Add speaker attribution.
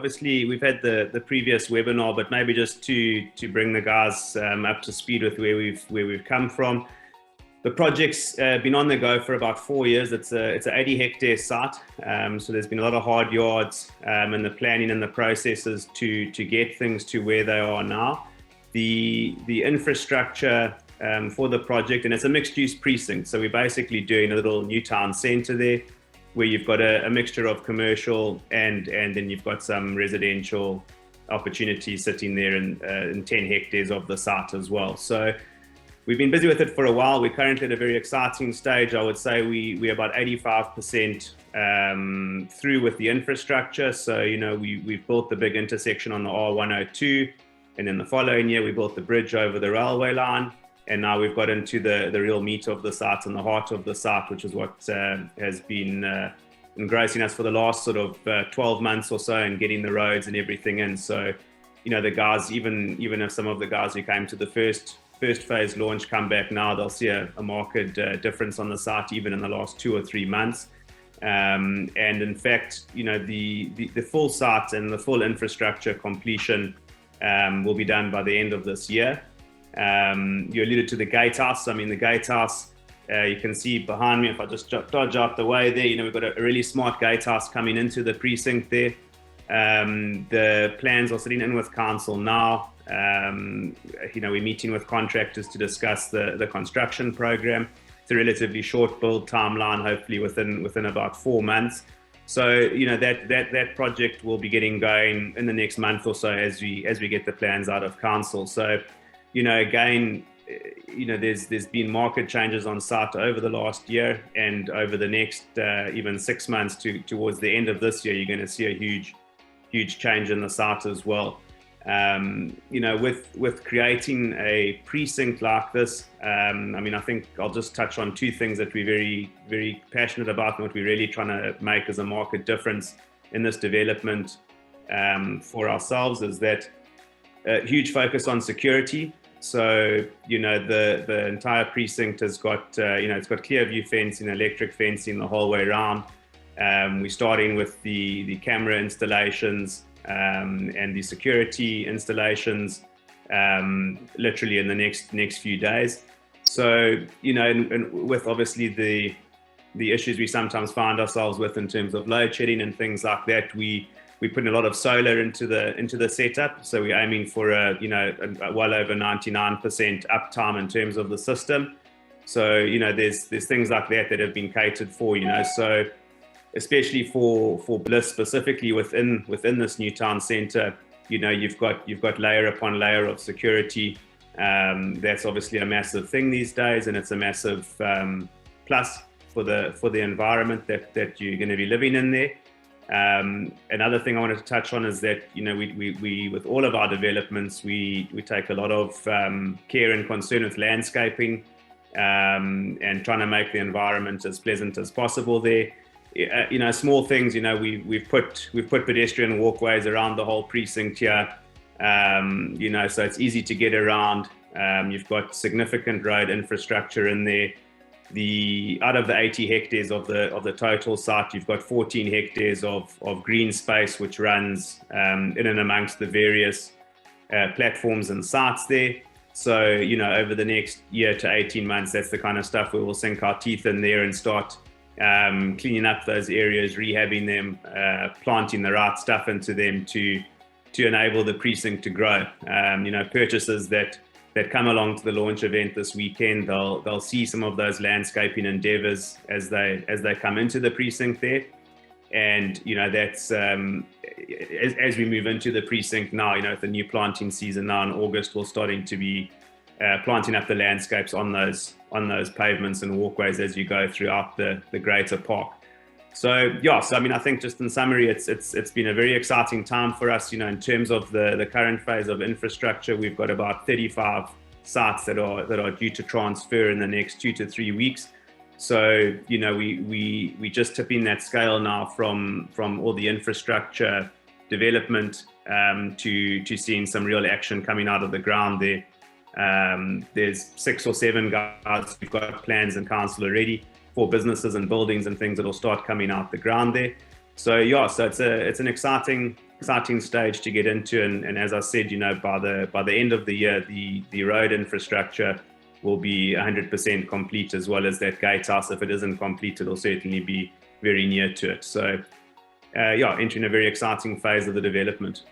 Speaker 1: obviously we've had the previous webinar, but maybe just to bring the guys up to speed with where we've come from. The project's been on the go for about 4 years. It's an 80-hectare site, so there's been a lot of hard yards and the planning and the processes to get things to where they are now. The infrastructure for the project, and it's a mixed-use precinct, so we're basically doing a little new town centre there, where you've got a mixture of commercial and then you've got some residential opportunities sitting there in 10 hectares of the site as well. So we've been busy with it for a while. We're currently at a very exciting stage. I would say we're about 85% through with the infrastructure. So, we've built the big intersection on the R102, and then the following year we built the bridge over the railway line. And now we've got into the real meat of the site and the heart of the site, which is what has been engrossing us for the last sort of 12 months or so, and getting the roads and everything in. So, the guys, even if some of the guys who came to the first phase launch come back now, they'll see a marked difference on the site even in the last 2 or 3 months. And in fact, the full site and the full infrastructure completion will be done by the end of this year. You alluded to the gatehouse. I mean, the gatehouse, you can see behind me, if I just dodge out the way there, we've got a really smart gatehouse coming into the precinct there. The plans are sitting in with council now. We're meeting with contractors to discuss the construction program. It's a relatively short build timeline, hopefully within about 4 months. So, that project will be getting going in the next month or so as we get the plans out of council. So, again, there's been market changes on site over the last year, and over the next even 6 months towards the end of this year, you're going to see a huge change in the site as well. With creating a precinct like this, I think I'll just touch on 2 things that we're very, very passionate about, and what we're really trying to make as a market difference in this development for ourselves is that a huge focus on security. So, the entire precinct has got, it's got clear view fencing, electric fencing the whole way around. We're starting with the camera installations and the security installations literally in the next few days. So, and with obviously the issues we sometimes find ourselves with in terms of load shedding and things like that, we put a lot of solar into the setup. So we're aiming for a well over 99% uptime in terms of the system. So, there's things like that have been catered for, so especially for Bliss specifically within this new town centre, you've got layer upon layer of security. That's obviously a massive thing these days, and it's a massive plus for the environment that you're going to be living in there. Another thing I wanted to touch on is that we with all of our developments we take a lot of care and concern with landscaping and trying to make the environment as pleasant as possible there. Small things, we've put pedestrian walkways around the whole precinct here, so it's easy to get around. You've got significant road infrastructure in there. Out of the 80 hectares of the total site, you've got 14 hectares of green space, which runs in and amongst the various platforms and sites there. So, over the next year to 18 months, that's the kind of stuff we will sink our teeth in there and start cleaning up those areas, rehabbing them, planting the right stuff into them to enable the precinct to grow. Purchasers that come along to the launch event this weekend, they'll see some of those landscaping endeavors as they come into the precinct there. And that's as we move into the precinct now, the new planting season now in August, we're starting to be planting up the landscapes on those pavements and walkways as you go throughout the greater park. So I think just in summary, it's been a very exciting time for us. In terms of the current phase of infrastructure, we've got about 35 sites that are due to transfer in the next 2 to 3 weeks. So we just tipping that scale now from all the infrastructure development to seeing some real action coming out of the ground there. There's 6 or 7 guys who've got plans in council already for businesses and buildings and things that will start coming out the ground there. So it's an exciting exciting stage to get into. And as I said, by the end of the year, the road infrastructure will be 100% complete, as well as that gatehouse. If it isn't complete, it'll certainly be very near to it. So entering a very exciting phase of the development.